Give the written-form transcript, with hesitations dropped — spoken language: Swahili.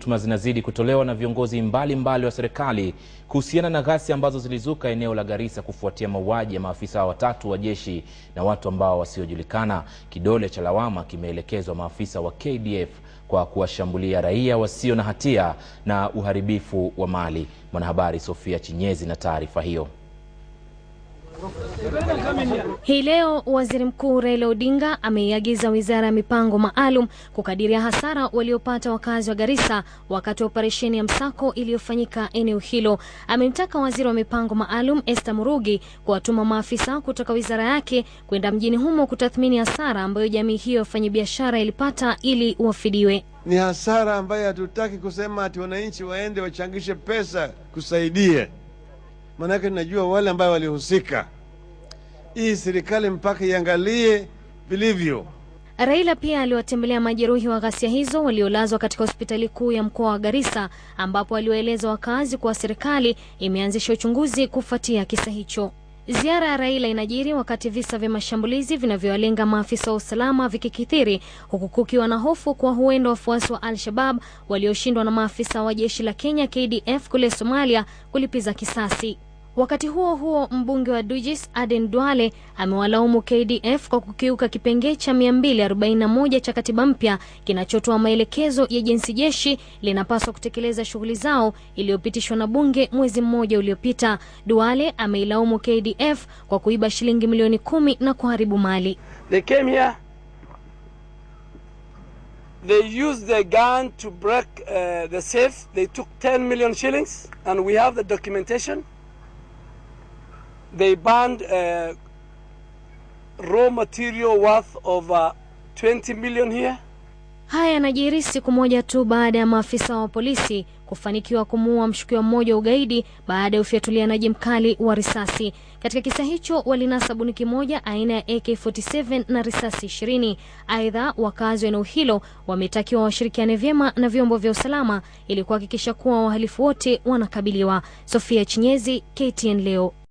Shutuma zinazidi kutolewa na viongozi mbalimbali wa serikali kuhusiana na ghasia ambazo zilizuka eneo la Garissa kufuatia mauaji ya maafisa watatu wa jeshi na watu ambao wasiojulikana. Kidole cha lawama kimeelekezwa maafisa wa KDF kwa kuwashambulia raia wasio na hatia na uharibifu wa mali. Mwanahabari Sofia Chinyezi na taarifa hiyo. Hii leo Waziri Mkuu Raila Odinga ameiagiza Wizara ya Mipango Maalum kukadiria hasara waliopata wakazi wa Garissa wakati wa operesheni ya msako iliyofanyika eneo hilo. Amemtaka Waziri wa Mipango Maalum Esther Murugi kuwatuma maafisa kutoka wizara yake kwenda mjini humo kutathmini hasara ambayo jamii hiyo wafanyabiashara ilipata ili wafidiwe. Ni hasara ambayo hatutaki kusema ati wananchi waende wachangishe pesa kusaidia. Manake najua wale ambao walihusika. Hii serikali mpaka iangalie vilivyo. Raila pia aliwatembelea majeruhi wa ghasia hizo waliolazwa katika hospitali kuu ya mkoa wa Garissa, ambapo aliwaeleza wakazi kwa serikali imeanzisha uchunguzi kufuatia kisa hicho. Ziara ya Raila inajiri wakati visa vya mashambulizi vinavyowalenga maafisa wa usalama vikikithiri, huku kukiwa na hofu kwa huenda wafuasi wa Al-Shabaab walioshindwa na maafisa wa jeshi la Kenya KDF kule Somalia kulipiza kisasi. Wakati huo huo, mbunge wa Dugis Aden Duale amewalaumu KDF kwa kukiuka kipengee cha 241 cha katiba mpya kinachotoa maelekezo ya jinsi jeshi linapaswa kutekeleza shughuli zao iliyopitishwa na bunge mwezi mmoja uliopita. Duale ameilaumu KDF kwa kuiba shilingi milioni 10 na kuharibu mali. They came here, they used the gun to break the safe. They took 10 million shillings and we have the documentation. They banned raw material worth of 20 million here. Haya yanajiri siku moja tu baada ya maafisa wa polisi kufanikiwa kumuua mshukiwa mmoja ugaidi baada ya ufyatulianaji mkali wa risasi. Katika kisa hicho walinasa bunduki moja aina ya AK-47 na risasi 20. Aidha, wakazi wa eneo hilo wametakiwa washirikiane vyema na vyombo vya usalama ili kuhakikisha kuwa wahalifu wote wanakabiliwa. Sofia Chinyezi, KTN leo.